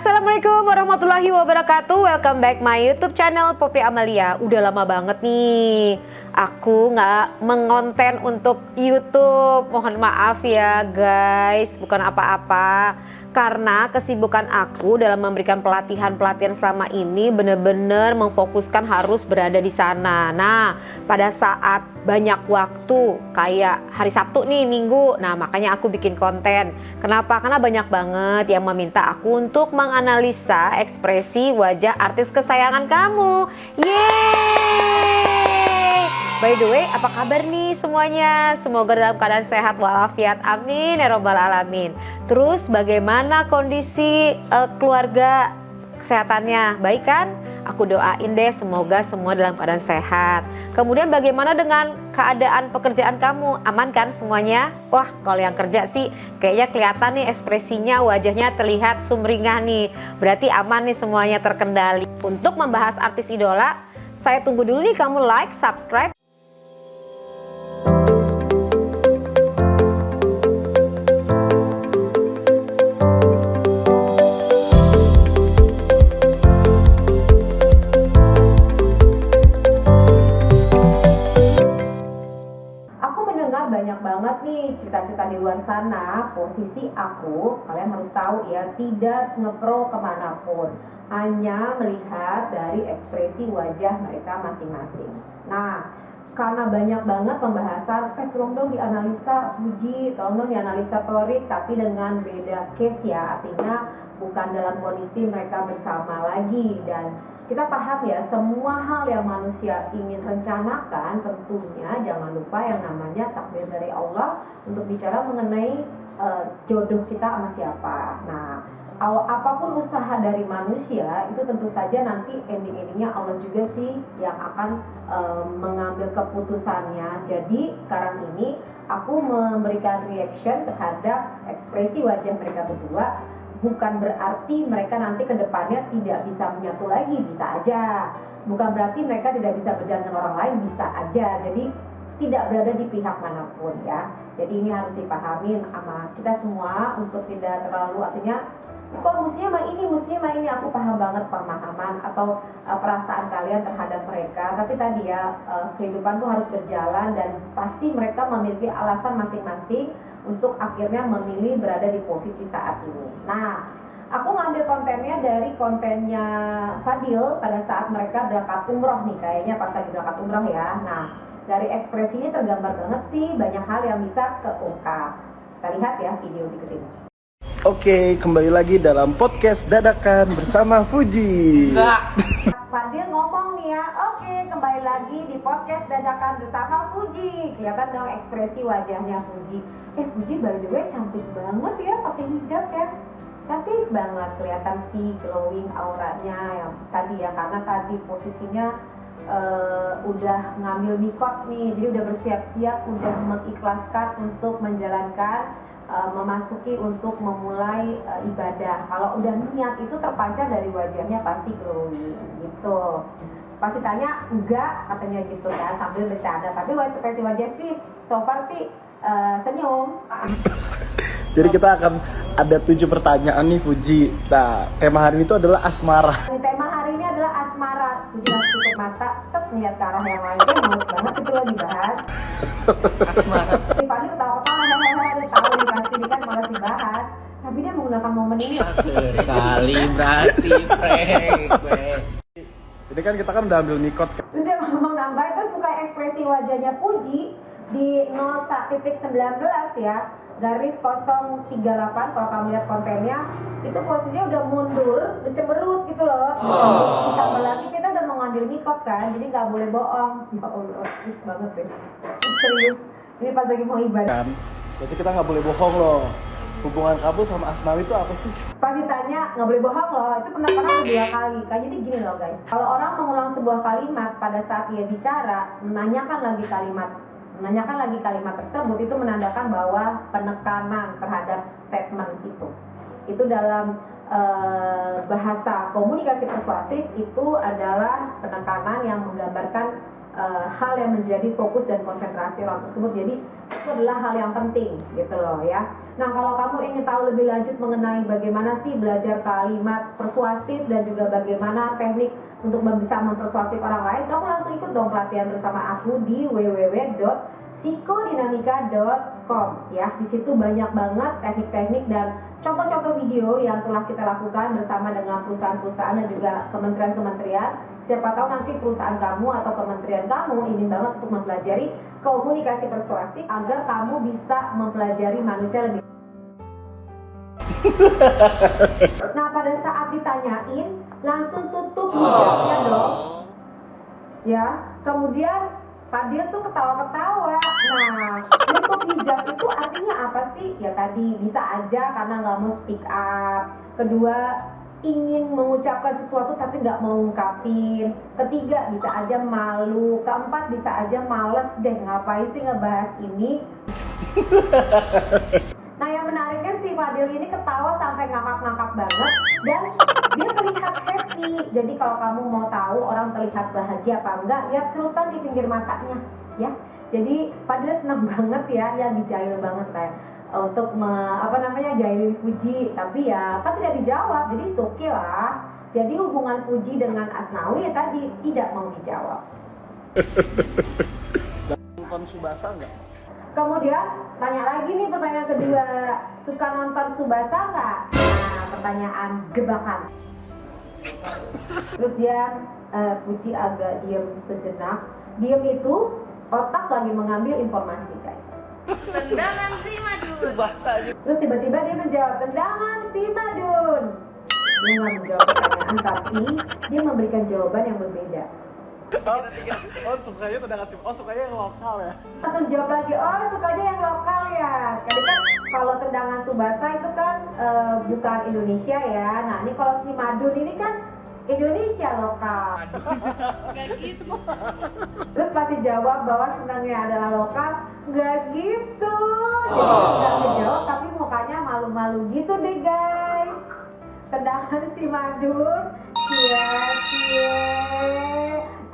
Assalamualaikum warahmatullahi wabarakatuh. Welcome back my YouTube channel Poppy Amalia. Udah lama banget nih aku nggak mengonten untuk YouTube. Mohon maaf ya guys, bukan apa-apa. Karena kesibukan aku dalam memberikan pelatihan selama ini bener-bener memfokuskan harus berada di sana. Nah, pada saat banyak waktu kayak hari Sabtu nih, Minggu, nah makanya aku bikin konten. Kenapa? Karena banyak banget yang meminta aku untuk menganalisa ekspresi wajah artis kesayangan kamu. Yeay! By the way, apa kabar nih semuanya? Semoga dalam keadaan sehat walafiat, amin ya robbal alamin. Terus bagaimana kondisi keluarga, kesehatannya? Baik kan? Aku doain deh semoga semua dalam keadaan sehat. Kemudian bagaimana dengan keadaan pekerjaan kamu? Aman kan semuanya? Wah, kalau yang kerja sih kayaknya kelihatan nih ekspresinya, wajahnya terlihat sumringah nih. Berarti aman nih, semuanya terkendali. Untuk membahas artis idola, saya tunggu dulu nih kamu like, subscribe. Banyak banget nih cerita-cerita di luar sana. Posisi aku, kalian harus tahu ya, tidak ngepro kemanapun, hanya melihat dari ekspresi wajah mereka masing-masing. Nah, karena banyak banget pembahasan, tolong dong dianalisa Fuji, tolong dong dianalisa Torik, tapi dengan beda case ya, artinya bukan dalam kondisi mereka bersama lagi. Dan kita paham ya, semua hal yang manusia ingin rencanakan tentunya jangan lupa yang namanya takdir dari Allah untuk bicara mengenai jodoh kita sama siapa. Nah, apapun usaha dari manusia itu tentu saja nanti ending-endingnya Allah juga sih yang akan mengambil keputusannya. Jadi sekarang ini aku memberikan reaction terhadap ekspresi wajah mereka berdua. Bukan berarti mereka nanti ke depannya tidak bisa menyatu lagi, bisa aja. Bukan berarti mereka tidak bisa berjalan dengan orang lain, bisa aja. Jadi tidak berada di pihak manapun ya. Jadi ini harus dipahamin sama kita semua untuk tidak terlalu, artinya kok mestinya mah ini, aku paham banget pemahaman atau perasaan kalian terhadap mereka. Tapi tadi ya, kehidupan tuh harus berjalan dan pasti mereka memiliki alasan masing-masing untuk akhirnya memilih berada di posisi saat ini. Nah, aku ngambil kontennya dari kontennya Fadil pada saat mereka berangkat umroh nih, kayaknya pas lagi berangkat umroh ya. Nah, dari ekspresi ini tergambar banget sih banyak hal yang bisa keungkap. Kita lihat ya video berikut ini. Oke, kembali lagi dalam podcast dadakan bersama Fuji. Fadil ngomong nih ya, oke, kembali lagi di podcast dadakan bersama Fuji. Kelihatan dong ekspresi wajahnya Fuji. Fuji by the way cantik banget ya pakai hijab ya. Cantik banget, kelihatan sih glowing auranya yang tadi ya, karena tadi posisinya udah ngambil mikot nih, jadi udah bersiap-siap untuk mengikhlaskan untuk menjalankan memasuki untuk memulai ibadah. Kalau udah niat itu terpancar dari wajahnya pasti glowing gitu. Pasti tanya enggak, katanya gitu ya sambil bercanda. Tapi ekspresi wajah sih so far sih senyum. Jadi kita akan ada 7 pertanyaan nih Fuji. Nah, tema hari itu adalah asmara. Tema hari ini adalah asmara. Fuji harus tutup mata, lihat ke arah yang lain. Mulus banget itu lo dibahas. Asmara. Tiffany ketawa-ketawa, ada tahu nih pasti ini kan malah dibahas. Tapi dia menggunakan momen ini. Kalibrasi, Jadi kan kita kan udah ambil mikot. Terus dia mau nambah itu bukan ekspresi wajahnya Fuji di 0.19 ya, garis 038. Kalau kamu lihat kontennya itu posisinya udah mundur, udah cemberut gitu loh. Ditambah lagi kita udah mengambil mikot kan, jadi nggak boleh bohong. Ya Allah, serius banget deh, serius. Ini pas lagi mau ibadah. Jadi kita nggak boleh bohong loh. Hubungan kamu sama Asnawi itu apa sih? Pas ditanya nggak boleh bohong loh, itu penekanan kedua kali. Kan jadi gini loh guys, kalau orang mengulang sebuah kalimat pada saat ia bicara, menanyakan lagi kalimat tersebut, itu menandakan bahwa penekanan terhadap statement itu. Itu dalam bahasa komunikasi persuasif itu adalah penekanan yang menggambarkan hal yang menjadi fokus dan konsentrasi orang tersebut. Jadi itu adalah hal yang penting gitu loh ya. Nah, kalau kamu ingin tahu lebih lanjut mengenai bagaimana sih belajar kalimat persuasif dan juga bagaimana teknik untuk bisa mempersuasif orang lain, kamu langsung ikut dong pelatihan bersama aku di www.psikodinamika.com ya. Di situ banyak banget teknik-teknik dan contoh-contoh video yang telah kita lakukan bersama dengan perusahaan-perusahaan dan juga kementerian-kementerian. Siapa tahu nanti perusahaan kamu atau kementerian kamu ingin banget untuk mempelajari komunikasi persuasif agar kamu bisa mempelajari manusia lebih. Nah, pada saat ditanyain langsung tutup hijabnya dong. Ya, kemudian Fadil tuh ketawa-ketawa. Nah, tutup hijab itu artinya apa sih? Ya tadi bisa aja karena nggak mau speak up. Kedua, ingin mengucapkan sesuatu tapi nggak mau ungkapin. Ketiga, bisa aja malu. Keempat, bisa aja males deh, ngapain sih ngebahas ini. Nah, yang menariknya si Fadil ini ketawa sampai ngakak-ngakak banget dan dia terlihat happy. Jadi kalau kamu mau tahu orang terlihat bahagia apa enggak, lihat kerutan di pinggir matanya ya. Jadi Fadil senang banget ya, yang dijail banget kayak untuk jailin Puji, tapi ya kan tidak dijawab, jadi oke okay lah. Jadi hubungan Puji dengan Asnawi ya tadi tidak mau dijawab. Nonton Tsubasa nggak? Kemudian tanya lagi nih pertanyaan kedua, suka nonton Tsubasa nggak? Nah, pertanyaan jebakan. Terus dia Puji agak diam sejenak. Diam itu otak lagi mengambil informasi guys. Tendangan si Madun. Tsubasa aja. Terus tiba-tiba dia menjawab, tendangan si Madun. Dia nggak menjawab pertanyaan, tapi dia memberikan jawaban yang berbeda. Sukanya tendangan Tsubasa. Sukanya yang lokal ya. Langsung jawab lagi, oh sukanya yang lokal ya. Jadi kan kalau tendangan Tsubasa itu kan bukan Indonesia ya. Nah ini kalau si Madun ini kan Indonesia lokal. Gak gitu. Terus pasti jawab bahwa senangnya adalah lokal. Nggak gitu. Jadi nggak ngejawab tapi mukanya malu-malu gitu deh guys. Tendangan si Madun. Cie.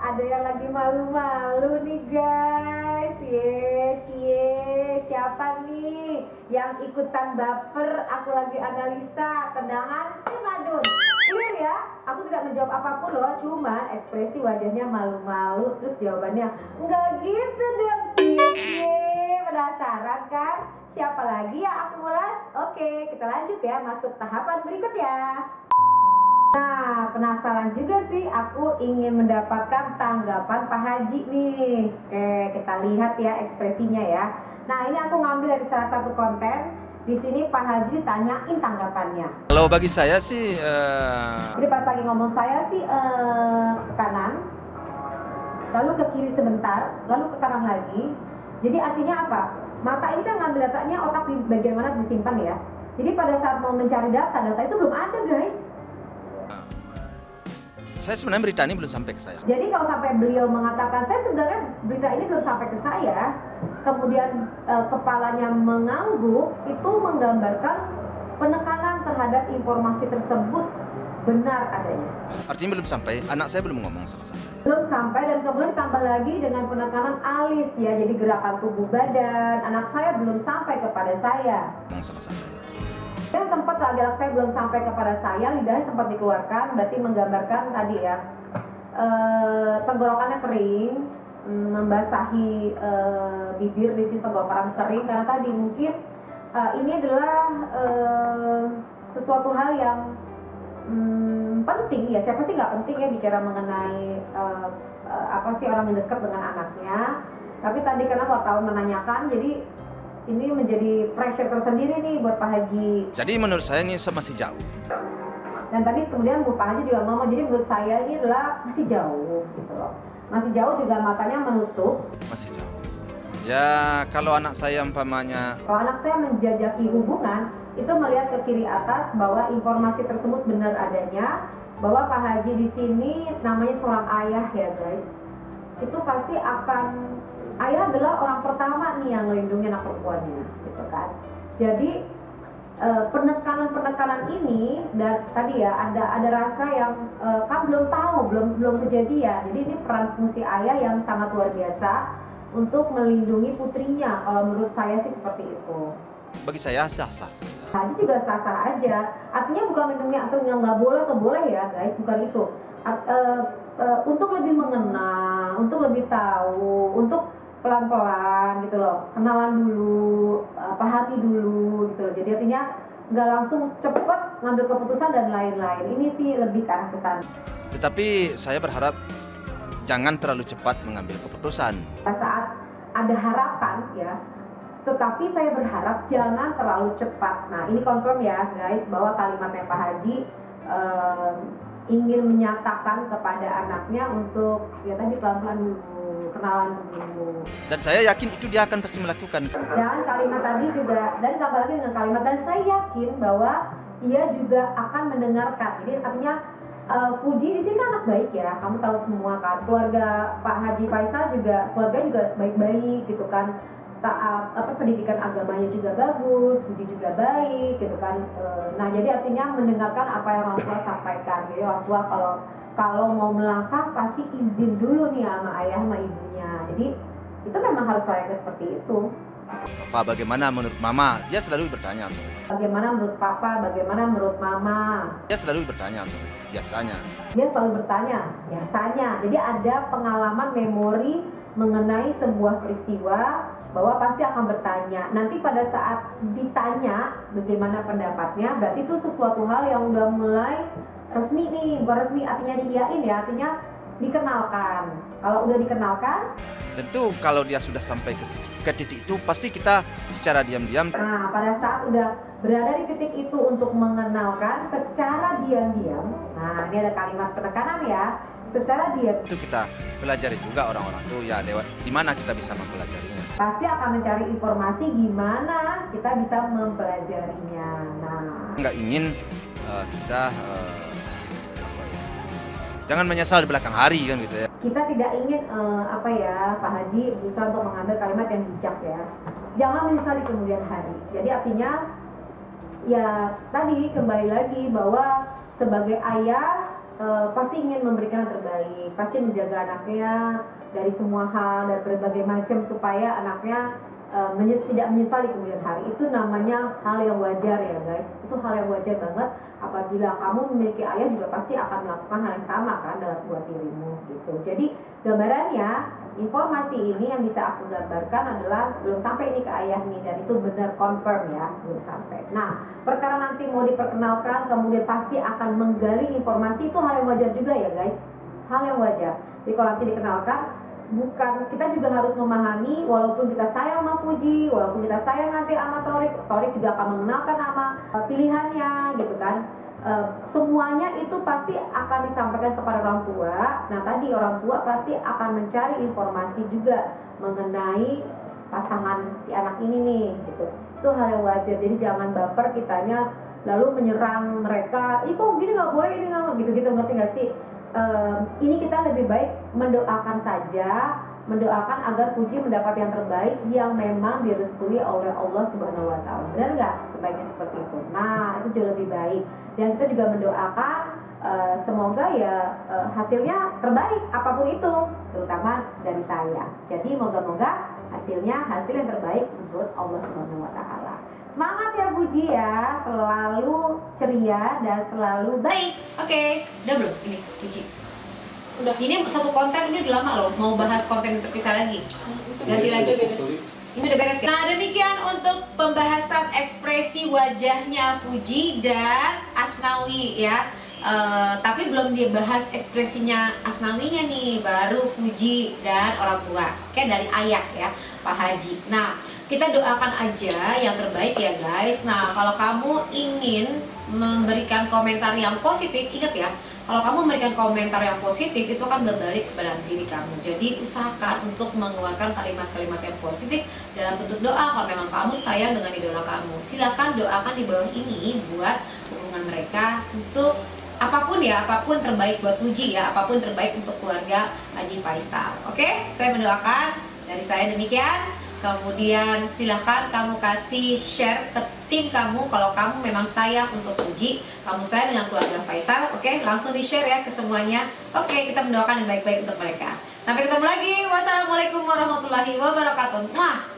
Ada yang lagi malu-malu nih guys. Cie. Siapa nih yang ikutan baper? Aku lagi analisa tendangan si Madun. Clear ya? Aku tidak menjawab apapun loh, cuman ekspresi wajahnya malu-malu. Terus jawabannya nggak gitu dong. Penasaran kan? Siapa lagi yang aku ulas? Oke, kita lanjut ya, masuk tahapan berikutnya. Nah, penasaran juga sih, aku ingin mendapatkan tanggapan Pak Haji nih. Oke, kita lihat ya ekspresinya ya. Nah, ini aku ngambil dari salah satu konten. Di sini Pak Haji tanyain tanggapannya. Kalau bagi saya sih Jadi pas lagi ngomong saya sih ke kanan, lalu ke kiri sebentar, lalu ke kanan lagi. Jadi artinya apa? Mata ini kan ngambil datanya, otak di bagian mana disimpan ya. Jadi pada saat mau mencari data itu belum ada guys. saya sebenarnya berita ini belum sampai ke saya. Jadi kalau sampai beliau mengatakan, saya sebenarnya berita ini belum sampai ke saya, kemudian kepalanya mengangguk, itu menggambarkan penekanan terhadap informasi tersebut benar adanya. Artinya belum sampai, anak saya belum ngomong sama saya. Belum sampai, dan kemudian ditambah lagi dengan penekanan alis ya, jadi gerakan tubuh badan. Anak saya belum sampai kepada saya. Ngomong sama saya. Dan sempat anak saya belum sampai kepada saya, lidahnya sempat dikeluarkan, berarti menggambarkan tadi ya, tenggorokannya kering, membasahi bibir di sini, tenggorokan kering, karena tadi mungkin ini adalah sesuatu hal yang penting ya. Siapa sih nggak penting ya bicara mengenai apa sih orang yang dekat dengan anaknya. Tapi tadi karena wartawan menanyakan, jadi ini menjadi pressure tersendiri nih buat Pak Haji. Jadi menurut saya ini masih jauh. Dan tadi kemudian Bu Pak Haji juga ngomong, jadi menurut saya ini adalah masih jauh gitu loh. Masih jauh, juga matanya menutup. Masih jauh. Ya kalau anak saya umpamanya, Kalau anak saya menjajaki hubungan, itu melihat ke kiri atas bahwa informasi tersebut benar adanya, bahwa Pak Haji di sini namanya seorang ayah ya guys. Itu pasti akan, ayah adalah orang pertama nih yang melindungi anak perempuannya gitu kan. Jadi penekanan ini dan tadi ya ada rasa yang kan belum tahu, belum kejadian. Jadi ini peran fungsi ayah yang sangat luar biasa untuk melindungi putrinya. Kalau menurut saya sih seperti itu. Bagi saya sah-sah. Haji juga sah-sah aja. Artinya bukan melindungi atau yang nggak boleh atau boleh ya guys, bukan itu. Untuk lebih mengenal, untuk lebih tahu, untuk pelan-pelan gitu loh, kenalan dulu, pahami dulu gitu loh. Jadi artinya nggak langsung cepet ngambil keputusan dan lain-lain. Ini sih lebih ke arah ke sana. Tetapi saya berharap jangan terlalu cepat mengambil keputusan. Saat ada harapan ya, tetapi saya berharap jangan terlalu cepat. Nah ini confirm ya guys bahwa kalimatnya Pak Haji ingin menyatakan kepada anaknya untuk ya tadi pelan-pelan dulu, kenalan dulu. Dan saya yakin itu dia akan pasti melakukan. Dan kalimat tadi juga, dan tambah lagi dengan kalimat, dan saya yakin bahwa ia juga akan mendengarkan. Jadi artinya Fuji di sini kan anak baik ya, kamu tahu semua kan. Keluarga Pak Haji Faisal juga, keluarga juga baik-baik gitu kan. Pendidikan agamanya juga bagus, Fuji juga baik gitu kan. Nah jadi artinya mendengarkan apa yang orang tua sampaikan. Jadi orang tua kalau mau melangkah pasti izin dulu nih sama ayah sama ibunya. Jadi itu memang harus layaknya seperti itu. Papa, bagaimana menurut Mama? Dia selalu bertanya. Bagaimana menurut Papa? Bagaimana menurut Mama? Dia selalu bertanya, biasanya. Dia selalu bertanya, biasanya. Jadi ada pengalaman memori mengenai sebuah peristiwa bahwa pasti akan bertanya. Nanti pada saat ditanya bagaimana pendapatnya, berarti itu sesuatu hal yang udah mulai resmi nih. Bukan resmi artinya diiyain ya, artinya dikenalkan. Kalau udah dikenalkan, Tentu kalau dia sudah sampai ke titik itu, pasti kita secara diam-diam. nah pada saat udah berada di titik itu untuk mengenalkan secara diam-diam, nah ini ada kalimat penekanan ya, secara diam. Itu kita pelajari juga orang-orang itu ya lewat di mana kita bisa mempelajarinya. Pasti akan mencari informasi gimana kita bisa mempelajarinya. Nah, Nggak ingin kita jangan menyesal di belakang hari kan gitu ya. kita tidak ingin Pak Haji berusaha untuk mengambil kalimat yang bijak ya. Jangan menyesal di kemudian hari. Jadi artinya ya tadi kembali lagi bahwa sebagai ayah pasti ingin memberikan yang terbaik, pasti menjaga anaknya dari semua hal dan berbagai macam supaya anaknya tidak menyesal di kemudian hari. Itu namanya hal yang wajar ya guys. Itu hal yang wajar banget. Apabila kamu memiliki ayah juga pasti akan melakukan hal yang sama kan dalam buat dirimu gitu. Jadi gambarannya informasi ini yang bisa aku gambarkan adalah belum sampai ini ke ayah nih, dan itu benar confirm ya, belum sampai. Nah perkara nanti mau diperkenalkan kemudian pasti akan menggali informasi, itu hal yang wajar juga ya guys, hal yang wajar. Jadi kalau nanti dikenalkan, bukan, kita juga harus memahami walaupun kita sayang sama Fuji, walaupun kita sayang nanti sama Torik juga akan mengenalkan nama pilihannya gitu kan. Semuanya itu pasti akan disampaikan kepada orang tua. Nah tadi orang tua pasti akan mencari informasi juga mengenai pasangan si anak ini nih gitu. Itu hal yang wajar. Jadi jangan baper kitanya lalu menyerang mereka. Ih kok gini nggak boleh, ini nggak gitu-gitu, ngerti nggak sih? Ini kita lebih baik mendoakan saja, mendoakan agar Fuji mendapat yang terbaik yang memang direstui oleh Allah Subhanahu wa Ta'ala. Benar nggak? Sebaiknya seperti itu. Nah, itu jauh lebih baik. Dan kita juga mendoakan semoga ya hasilnya terbaik apapun itu, terutama dari saya. Jadi moga-moga hasilnya hasil yang terbaik menurut Allah Subhanahu wa Ta'ala. Semangat ya Fuji ya, selalu ceria dan selalu baik. Oke, udah belum ini Fuji? Udah. Ini satu konten, ini udah lama loh, mau bahas konten terpisah lagi. Ganti lagi. Ini udah beres ya? Nah demikian untuk pembahasan ekspresi wajahnya Fuji dan Asnawi ya. Tapi belum dibahas ekspresinya Asnawinya nih, baru Fuji dan orang tua. Oke, dari ayah ya, Pak Haji. Nah, kita doakan aja yang terbaik ya guys. Nah, kalau kamu ingin memberikan komentar yang positif, ingat ya, kalau kamu memberikan komentar yang positif itu akan berbalik kepada diri kamu. Jadi usahakan untuk mengeluarkan kalimat-kalimat yang positif dalam bentuk doa. Kalau memang kamu sayang dengan idola kamu, silakan doakan di bawah ini buat hubungan mereka untuk apapun ya, apapun terbaik buat Fuji ya, apapun terbaik untuk keluarga Haji Faisal. Oke, saya mendoakan, dari saya demikian. Kemudian silahkan kamu kasih share ke tim kamu kalau kamu memang sayang untuk Fuji, kamu sayang dengan keluarga Faisal. Oke, langsung di share ya ke semuanya. Oke, kita mendoakan yang baik-baik untuk mereka. Sampai ketemu lagi. Wassalamualaikum warahmatullahi wabarakatuh. Wah.